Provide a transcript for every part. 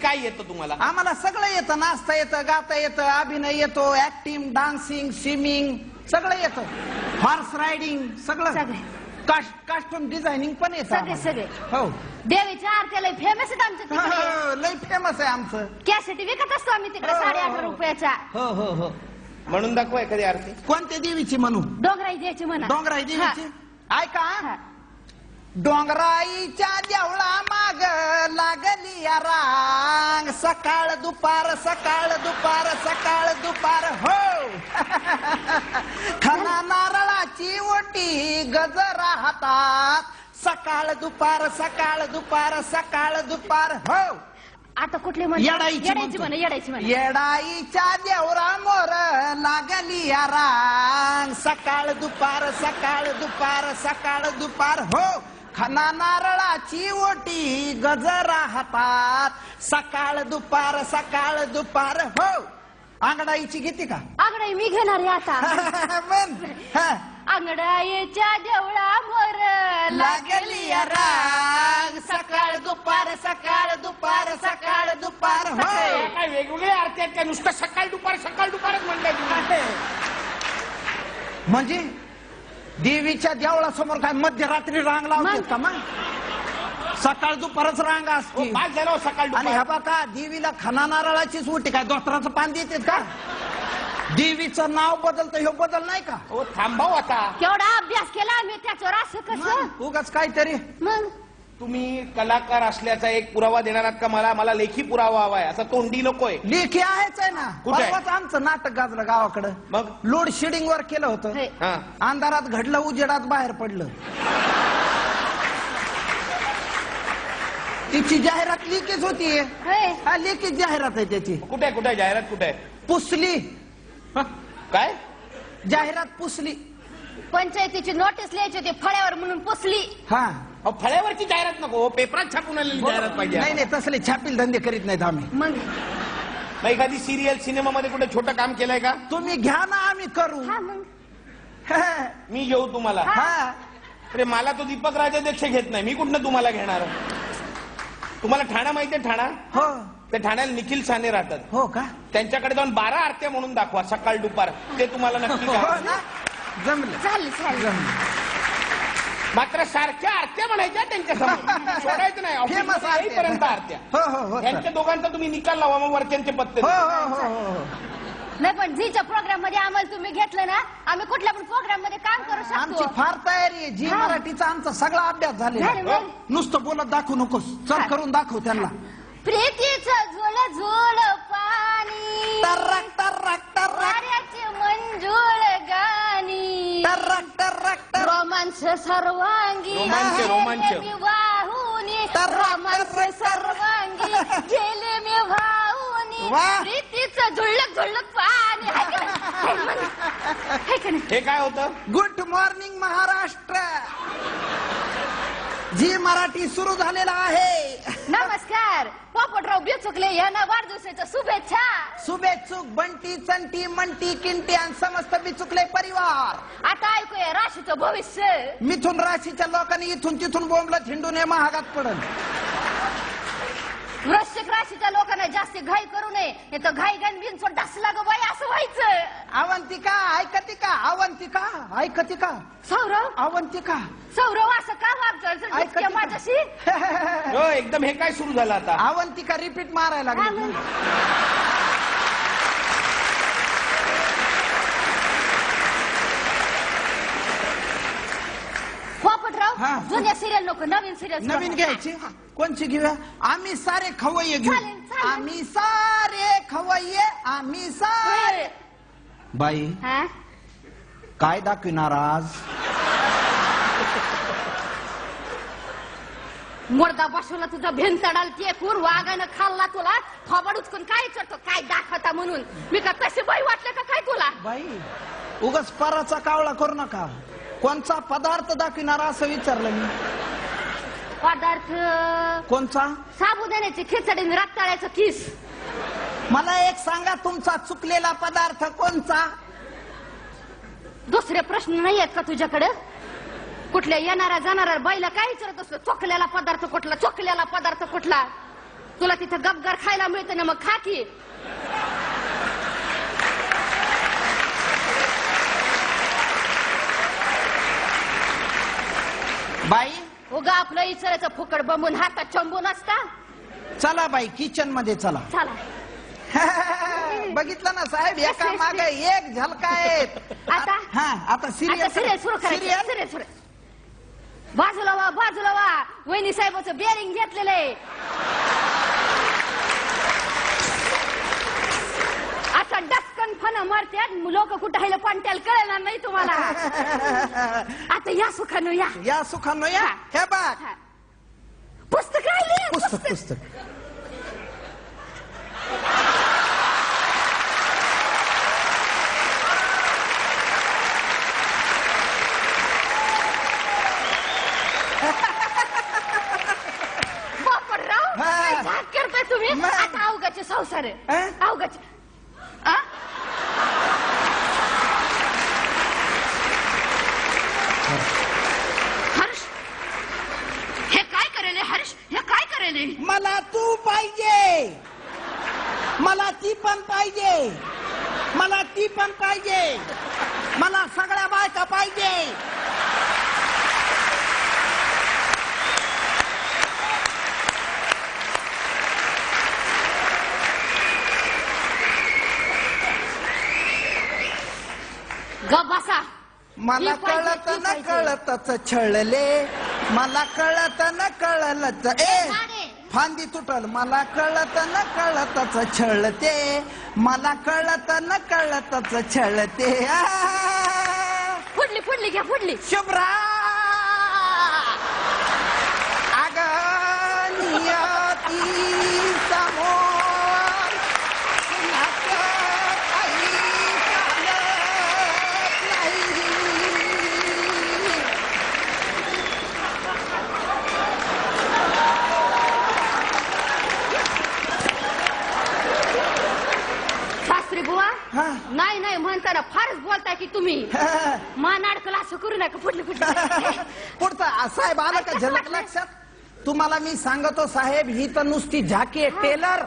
काय येतं तुम्हाला? आम्हाला सगळं येतं, नाचता येतं, गाता येतं, अभिनय येतो, ऍक्टिंग, डान्सिंग, स्विमिंग सगळं येतं, हॉर्स रायडिंग सगळं, कास्ट्यूम डिझायनिंग पण येतं सगळे. हो. देवीच्या आरत्या लय फेमस आहेत आमच्या तिकडे. लय फेमस आहे आमचं. कॅसेट विकत असतो आम्ही तिकडे 8.5 रुपयाच्या. हो हो हो. म्हणून दाखवा एखादी आरती. कोणत्या देवीची म्हणू? डोंगराई द्यायची म्हणा. डोंगराई देवीची. ऐका, डोंगराईच्या देवळा माग लागली या रांग, सकाळ दुपार सकाळ दुपार सकाळ दुपार हो. खना नारळाची ओटी गजरा हातात, सकाळ दुपार सकाळ दुपार सकाळ दुपार हो. आता कुठली येडाईची म्हणा. येडाईच्या देवरा मोर लागली या रांग, सकाळ दुपार सकाळ दुपार सकाळ दुपार हो. खना नारळाची ओटी गजरा हातात, सकाळ दुपार सकाळ दुपार हो. आंगडाईची घेते का? आंगडाई मी घेणार आहे आता. आंगडाईच्या देवळा मोर लागली या रांग, सकाळ दुपार सकाळ दुपार सकाळ दुपार हो. काय वेगवेगळ्या आरती आहेत का? नुसतं सकाळ दुपारच म्हणताय तुम्ही? म्हणजे देवीच्या देवळासमोर काय मध्यरात्री रांग लावतात का? मग सकाळ दुपारच रांग असते. काय झालं सकाळ? आणि हा बघा, देवीला खना नारळाचीच ओटी काय धोत्राचं पान देतात का? देवीचं नाव बदलतं, हे बदल नाही का? हो थांबाव आता. केवढा अभ्यास केला आम्ही त्याच्यावर, असं कसं उगाच काहीतरी. मग तुम्ही कलाकार असल्याचा एक पुरावा देणार आहात का मला? मला लेखी पुरावा हवाय, असा तोंडी नकोय. लेखी आहेच आहे ना. कुठे आहे? परवाच आमचं नाटक गाजलं गावाकडं. मग लोड शेडिंग वर केलं होतं. हा. अंधारात घडलं, उजेडात बाहेर पडलं. तिची जाहिरात लिकेज होतीये. हा, लिकेज जाहिरात आहे त्याची. कुठे कुठे जाहिरात कुठे? पुसली. काय जाहिरात पुसली? पंचायतीची नोटीस लिहायची होती फळ्यावर म्हणून पुसली. हा. फळ्यावरची जाहिरात नको, पेपरात छापून आलेली जाहिरात पाहिजे. नाही नाही, तसले छापील धंदे करीत नाहीत आम्ही. मग एखादी सिरियल सिनेमामध्ये कुठे छोटं काम केलंय का? तुम्ही घ्या ना, आम्ही करू. मी घेऊ तुम्हाला? हा. अरे मला तो दीपक राजाध्यक्ष घेत नाही, मी कुठनं तुम्हाला घेणार? तुम्हाला ठाणा माहितीये? ठाणा हो. त्या ठाण्याला निखिल साने राहतात. हो का? त्यांच्याकडे जाऊन 12 आरत्या म्हणून दाखवा सकाळ दुपार, ते तुम्हाला नक्की जमलं. चालेल. मात्र सारख्या आरत्या म्हणायच्या त्यांच्यासमोर, सोडायचं नाही. फेमस येईपर्यंत आरत्या. त्यांच्या दोघांचा तुम्ही निकाल लावा, मग वरच्यांचे पत्ते. नाही पण झीच्या प्रोग्राम मध्ये आम्हाला तुम्ही घेतलं ना, आम्ही कुठल्या पण प्रोग्राम मध्ये काम करू आमची शकतो. फार तयारी आहे. झी मराठीचा आमचा सगळा अभ्यास झालेला. नुसतं बोलत दाखवू नकोस, चल करून दाखव त्यांना. प्रीतीचं झुळ झुळ पाणी, टर्रक टर्रक टर्रक, वाऱ्याची मंजूळ गाणी, टर्रक टर्रक टर्रक, रोमांस सर्वांगी, रोमांच. गेले मी वाहुनी, रोमांस सर्वांगी गेले मी वाहुनी, वाह. प्रीतीचं झुळक झुळक पाणी. हे काय होतं? Good morning Maharashtra. झी मराठी सुरू झालेला आहे. नमस्कार, पोपटराव बेचुकले यांना वाढदिवसाच्या शुभेच्छा. शुभेच्छुक बंटी, चंटी, मंटी, किंटी आणि समस्त बिचुकले परिवार. आता ऐकूया राशीचं भविष्य. मिथुन राशीच्या लोकांनी इथून तिथून बोंबलत हिंडून हे महागात पडल. वृश्चिक राशीच्या लोकांना जास्ती घाई करू नये, नाही तर घाई गणबिनचं डसला ग बाई असं व्हायचं. अवंतिका ऐकतिका, अवंतिका ऐकतिका, सौरव अवंतिका, सौरव असं का वागतं माझ्याशी? एकदम हे काय सुरू झालं आता? अवंतिका रिपीट मारायला लागली. पोपटराव जुन्या सिरियल नको, नवीन सिरियल. नवीन घ्यायची. कोणची घेऊया? आम्ही सारे खवय्ये घेऊ. आम्ही सारे खवय्ये, आम्ही सारे. बाई काय दाखविणार आज? मुर्दा बसवला तुझा भेंतडाल टेकूर, वाघानं खाल्ला तुला, थोबड उचकून काय चढतो काय दाखवता म्हणून. मी का तशी बाई वाटलं का काय तुला? बाई उगाच पराचा कावळा करू नका. कोणचा पदार्थ दाखविणार असं विचारलं मी. पदार्थ कोणचा? साबुदाण्याची खिचडी, रताळ्याचं किस. मला एक सांगा, तुमचा चुकलेला पदार्थ कोणचा? दुसरे प्रश्न नाही आहेत का तुझ्याकडे? कुठल्या येणाऱ्या जाणाऱ्या बाईला काय विचारत असतो? चोकलेला पदार्थ कुठला, चोकलेला पदार्थ कुठला? तुला तिथं गपगार खायला मिळतं ना, मग खा की. बाई उगा आपलं इचरायचं फुकट बंबून हातात चंबून असता. चला बाई किचन मध्ये चला. चला. बघितलं ना साहेब, एका मागे एक झलका आहेत. आता आता सिरियल सुरू करायचं. सिरियल सुरू. बाजूला वा, बाजूला वा. वहिनी साहेबाचं बेरिंग घेतलेलं आहे. आता डस्कन फन मारत्यात लोक, कुठं हायला पाणत्याला कळणार नाही तुम्हाला. आता या सुखानं या. या सुखानो या. हे बघ पुस्तक राहिले. पुस्तक बापराव, काय झाक करताय तुम्ही. आता अवघाचे संसार आहे. अवघाचे. हर्ष, हे काय करेल हर्ष, हे काय करेल. मला तू पाहिजे, मला ती पण पाहिजे, मला ती पण पाहिजे, मला सगळ्या बायका पाहिजे. ग बसा. मला कळत न कळतच छळले, मला कळत न कळलच फांदी तुटल. मला कळत न कळतच छळते, मला कळत न कळतच छळते. फुडली फुडली घ्या फुडली. शुभ्रा अग नियती समोर नाही नाही म्हणताना फारच बोलताय की तुम्ही. मानाडकला असं करू नका. फुटली फुटली. पुढचा साहेब आला का झलक लक्षात. तुम्हाला मी सांगतो साहेब, ही तर नुसती झाकी आहे. टेलर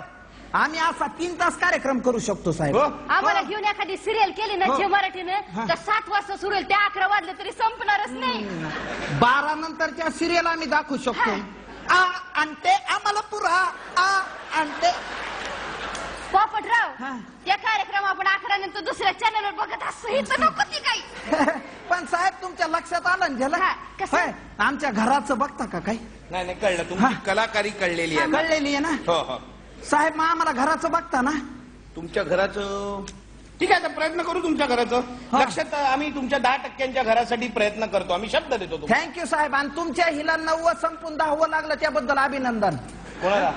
आम्ही असा 3 तास कार्यक्रम करू शकतो साहेब. आम्हाला घेऊन एखादी सिरियल केली ना झी मराठीनं तर 7 वाजता सुरू होईल, ते 11 वाजले तरी संपणारच नाही. 12 नंतरच्या सिरियल आम्ही दाखवू शकतो. आणते आम्हाला पुरा आणते. पोपटराव, त्या कार्यक्रम आपण 11 नंतर दुसऱ्या चॅनलवर बघत असतो. ही तर नको ती काही. पण साहेब तुमच्या लक्षात आलं ना कसं? आमच्या घराचं बघता का काही. नाही कळलं, तुमची कलाकारी कळलेली आहे. कळलेली आहे ना. हो. साहेब मग आम्हाला घराचं बघता ना. तुमच्या घराचं ठीक आहे, प्रयत्न करू तुमच्या घराचं. लक्षात आम्ही तुमच्या 10% घरासाठी प्रयत्न करतो. आम्ही शब्द देतो. थँक्यू साहेब. आणि तुमच्या हिला 9 संपून 10 लागलं त्याबद्दल अभिनंदन. कोणाला?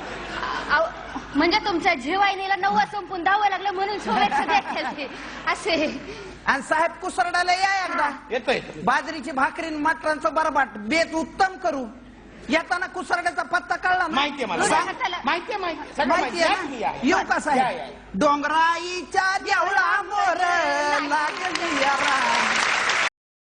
म्हणजे तुमच्या जीवाईनीला 9 संपून 10 लागलं म्हणून शुभेच्छा द्यायचे असे. आणि साहेब कुसरडाला या एकदा. येतोय. बाजरीची भाकरी मटरांचं बरबाट बेत उत्तम करू. येताना कुसरड्याचा पत्ता कळला ना. माहितीये मला. माहितीये. येऊ का साहेब. डोंगराईच्या देवळा मोर लागली